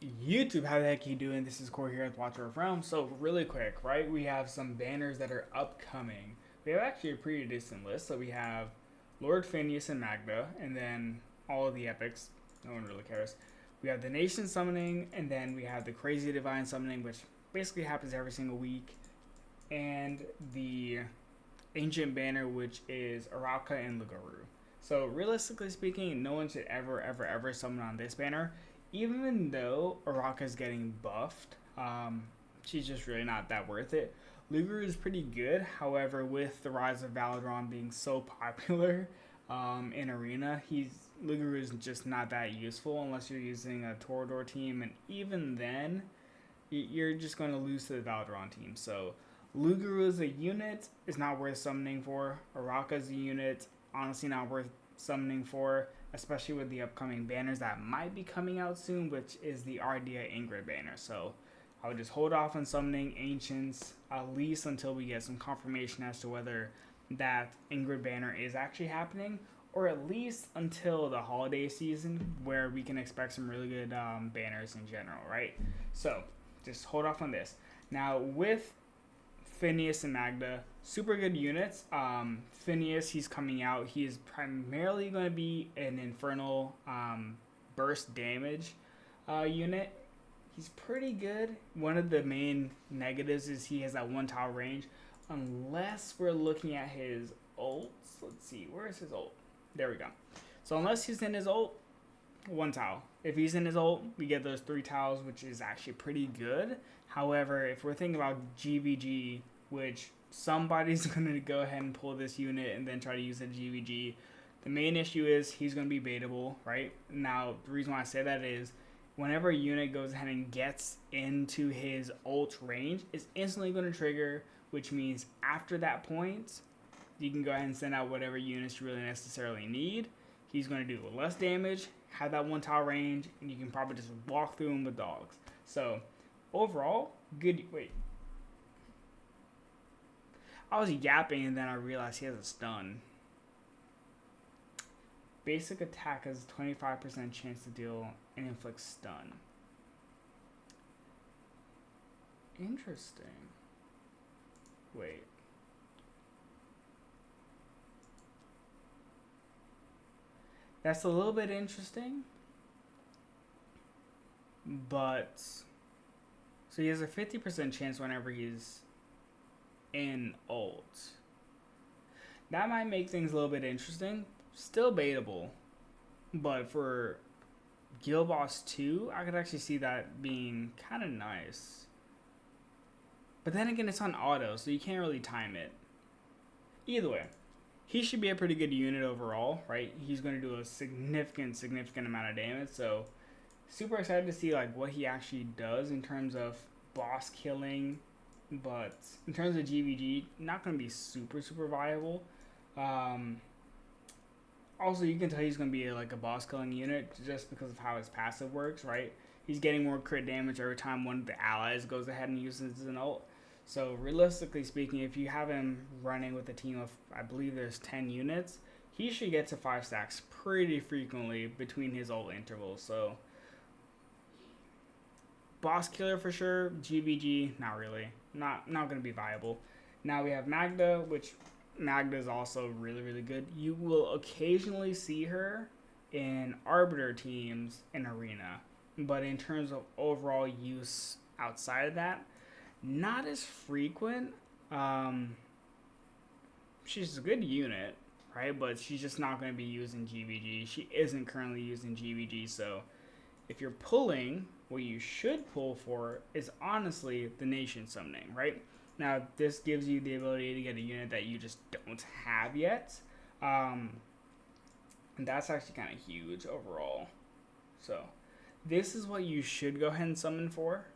YouTube, how the heck you doing? This is Corey here at Watcher of Realms. So really quick, right? We have some banners that are upcoming. We have actually a pretty decent list. So we have Lord Phineas and Magda, and then all of the epics. No one really cares. We have the Nation Summoning, and then we have the Crazy Divine Summoning, which basically happens every single week, and the Ancient Banner, which is Araka and Lugaru. So realistically speaking, no one should ever summon on this banner, even though Araka is getting buffed. She's just really not that worth it. Lugaru is pretty good. However, with the rise of Valadron being so popular in Arena, Lugaru is just not that useful unless you're using a Torador team, and even then, you're just going to lose to the Valadron team. So Lugaru as a unit is not worth summoning for. Araka as a unit, honestly not worth summoning for, especially with the upcoming banners that might be coming out soon, which is the Ardea Ingrid banner. So I would just hold off on summoning Ancients, at least until we get some confirmation as to whether that Ingrid banner is actually happening, or at least until the holiday season where we can expect some really good banners in general, right? So just hold off on this. Now with Phineas and Magda, super good units. Phineas, he's coming out. He is primarily going to be an infernal burst damage unit. He's pretty good. One of the main negatives is he has that one tile range. Unless we're looking at his ults. Let's see, where is his ult? There we go. So unless he's in his ult, one tile. If he's in his ult, we get those 3 tiles, which is actually pretty good. However, if we're thinking about GVG, which somebody's going to go ahead and pull this unit and then try to use a GVG, the main issue is he's going to be baitable, right? Now, the reason why I say that is whenever a unit goes ahead and gets into his ult range, it's instantly going to trigger, which means after that point, you can go ahead and send out whatever units you really necessarily need. He's going to do less damage, have that one tile range, and you can probably just walk through him with dogs. So, overall, good. Wait. I was yapping and then I realized he has a stun. Basic attack has a 25% chance to deal and inflict stun. Interesting. Wait. That's a little bit interesting. But so he has a 50% chance whenever he's in ult. That might make things a little bit interesting. Still baitable. But for Guild Boss 2, I could actually see that being kind of nice. But then again, it's on auto, so you can't really time it. Either way, he should be a pretty good unit overall, right? He's going to do a significant amount of damage, so super excited to see like what he actually does in terms of boss killing. But in terms of GVG, not going to be super viable. Also, you can tell he's going to be like a boss killing unit just because of how his passive works, right? He's getting more crit damage every time one of the allies goes ahead and uses an ult. So realistically speaking, if you have him running with a team of, I believe there's 10 units, he should get to 5 stacks pretty frequently between his ult intervals. So boss killer for sure, GVG, not really. Not going to be viable. Now we have Magda, which Magda is also really good. You will occasionally see her in Arbiter teams in Arena, but in terms of overall use outside of that, not as frequent. She's a good unit, right? But she's just not going to be using GVG. She isn't currently using GVG, so if you're pulling, what you should pull for is honestly the Nation Summoning, right? Now, this gives you the ability to get a unit that you just don't have yet. And that's actually kind of huge overall. So, this is what you should go ahead and summon for.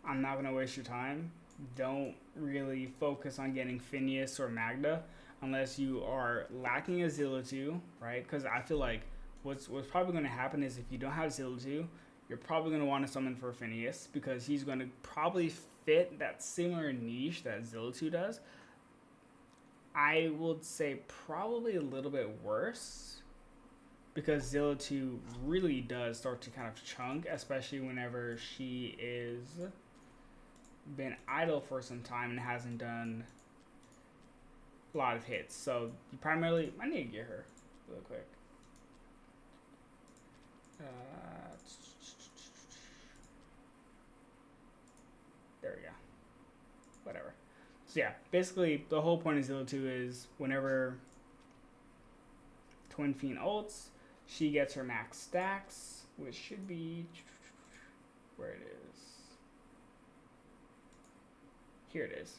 I'm not going to waste your time. Don't really focus on getting Phineas or Magda unless you are lacking a Zillitu, right? Because I feel like what's probably going to happen is if you don't have Zillitu, you're probably going to want to summon for Phineas because he's going to probably fit that similar niche that Zillitu does. I would say probably a little bit worse because Zilla 2 really does start to kind of chunk, especially whenever she is been idle for some time and hasn't done a lot of hits. So you primarily, I need to get her real quick. There we go. Whatever. So yeah, basically the whole point of Zilla 2 is whenever Twin Fiend ults, she gets her max stacks, which should be where it is. Here it is.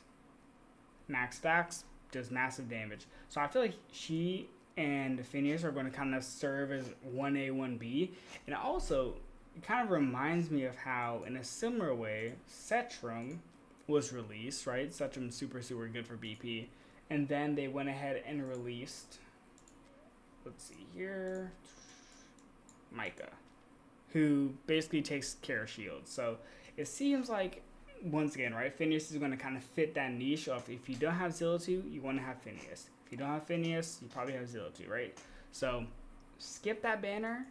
Max stacks does massive damage. So I feel like she and Phineas are going to kind of serve as 1A, 1B. And also, it kind of reminds me of how, in a similar way, Setrum was released, right? Settrum's super, super good for BP. And then they went ahead and released, let's see here, Micah, who basically takes care of shields. So it seems like, once again, right, Phineas is going to kind of fit that niche of if you don't have Zilla 2, you want to have Phineas. If you don't have Phineas, you probably have Zilla 2, right? So skip that banner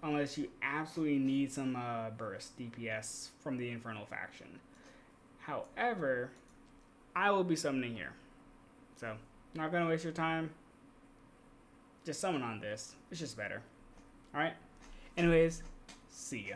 unless you absolutely need some burst DPS from the Infernal faction. However, I will be summoning here. So, not going to waste your time. Just summon on this. It's just better. Alright? Anyways, see ya.